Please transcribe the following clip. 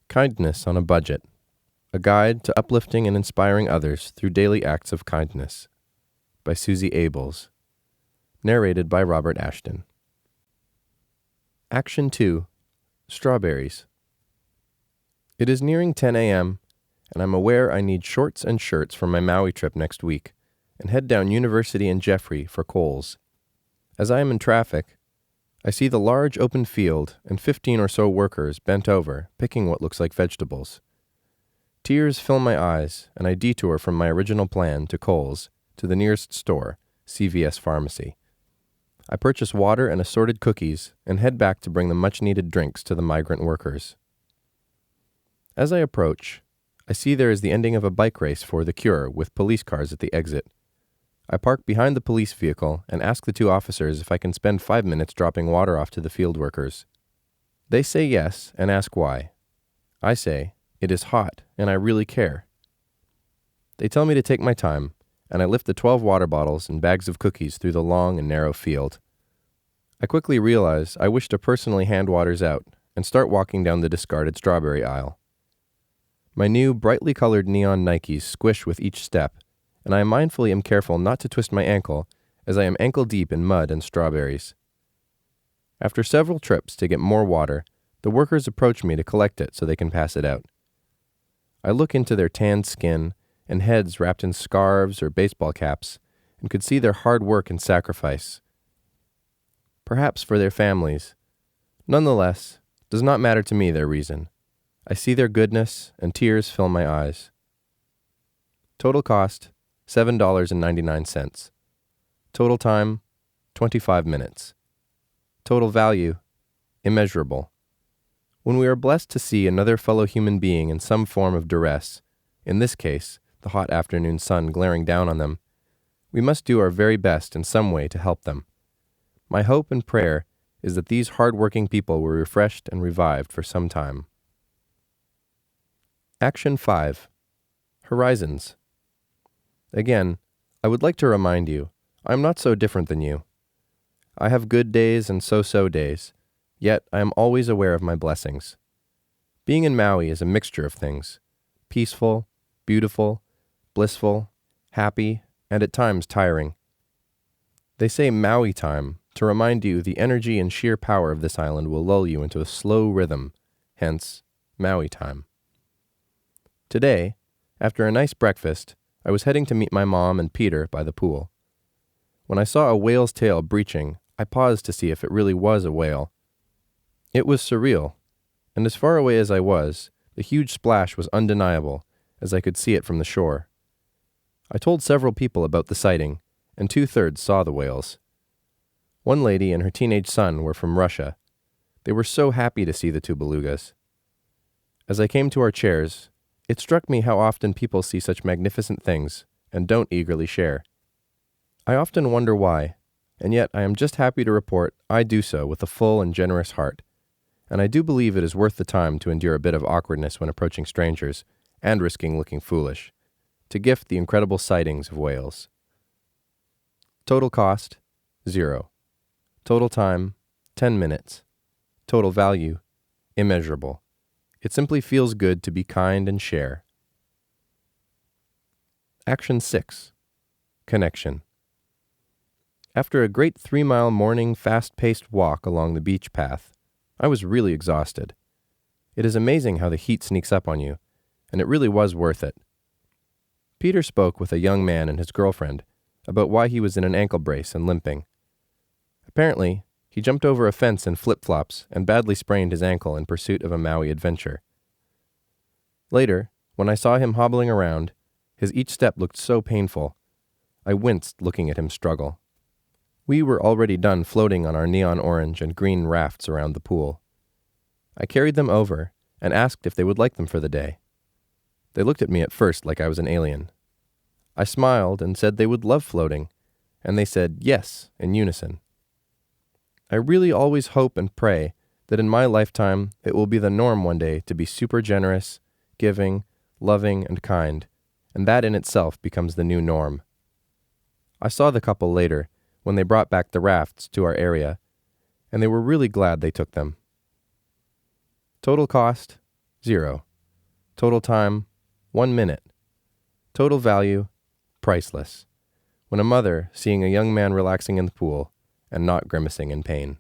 Kindness on a Budget. A Guide to Uplifting and Inspiring Others Through Daily Acts of Kindness by Susie Abels. Narrated by Robert Ashton. Action 2. Strawberries. It is nearing 10 a.m., and I'm aware I need shorts and shirts for my Maui trip next week, and head down University and Jeffrey for Kohl's. As I am in traffic, I see the large open field and 15 or so workers bent over, picking what looks like vegetables. Tears fill my eyes, and I detour from my original plan to Kohl's, to the nearest store, CVS Pharmacy. I purchase water and assorted cookies, and head back to bring the much-needed drinks to the migrant workers. As I approach, I see there is the ending of a bike race for the cure with police cars at the exit. I park behind the police vehicle and ask the two officers if I can spend 5 minutes dropping water off to the field workers. They say yes and ask why. I say, it is hot and I really care. They tell me to take my time, and I lift the 12 water bottles and bags of cookies through the long and narrow field. I quickly realize I wish to personally hand waters out and start walking down the discarded strawberry aisle. My new brightly colored neon Nikes squish with each step, and I mindfully am careful not to twist my ankle as I am ankle deep in mud and strawberries. After several trips to get more water, the workers approach me to collect it so they can pass it out. I look into their tanned skin and heads wrapped in scarves or baseball caps and could see their hard work and sacrifice. Perhaps for their families. Nonetheless, it does not matter to me their reason. I see their goodness and tears fill my eyes. Total cost, $7.99. Total time, 25 minutes. Total value, immeasurable. When we are blessed to see another fellow human being in some form of duress, in this case, the hot afternoon sun glaring down on them, we must do our very best in some way to help them. My hope and prayer is that these hard-working people were refreshed and revived for some time. Action 5. Horizons. Again, I would like to remind you, I am not so different than you. I have good days and so-so days, yet I am always aware of my blessings. Being in Maui is a mixture of things: peaceful, beautiful, blissful, happy, and at times tiring. They say Maui time to remind you the energy and sheer power of this island will lull you into a slow rhythm, hence Maui time. Today, after a nice breakfast, I was heading to meet my mom and Peter by the pool. When I saw a whale's tail breaching, I paused to see if it really was a whale. It was surreal, and as far away as I was, the huge splash was undeniable, as I could see it from the shore. I told several people about the sighting, and 2/3 saw the whales. One lady and her teenage son were from Russia. They were so happy to see the two belugas. As I came to our chairs, it struck me how often people see such magnificent things and don't eagerly share. I often wonder why, and yet I am just happy to report I do so with a full and generous heart, and I do believe it is worth the time to endure a bit of awkwardness when approaching strangers and risking looking foolish, to gift the incredible sightings of whales. Total cost, 0. Total time, 10 minutes. Total value, immeasurable. It simply feels good to be kind and share. Action 6. Connection. After a great 3-mile morning fast-paced walk along the beach path, I was really exhausted. It is amazing how the heat sneaks up on you, and it really was worth it. Peter spoke with a young man and his girlfriend about why he was in an ankle brace and limping. Apparently, he jumped over a fence in flip-flops and badly sprained his ankle in pursuit of a Maui adventure. Later, when I saw him hobbling around, his each step looked so painful. I winced looking at him struggle. We were already done floating on our neon orange and green rafts around the pool. I carried them over and asked if they would like them for the day. They looked at me at first like I was an alien. I smiled and said they would love floating, and they said yes in unison. I really always hope and pray that in my lifetime it will be the norm one day to be super generous, giving, loving, and kind, and that in itself becomes the new norm. I saw the couple later when they brought back the rafts to our area, and they were really glad they took them. Total cost, 0. Total time, 1 minute. Total value, priceless. When a mother seeing a young man relaxing in the pool and not grimacing in pain.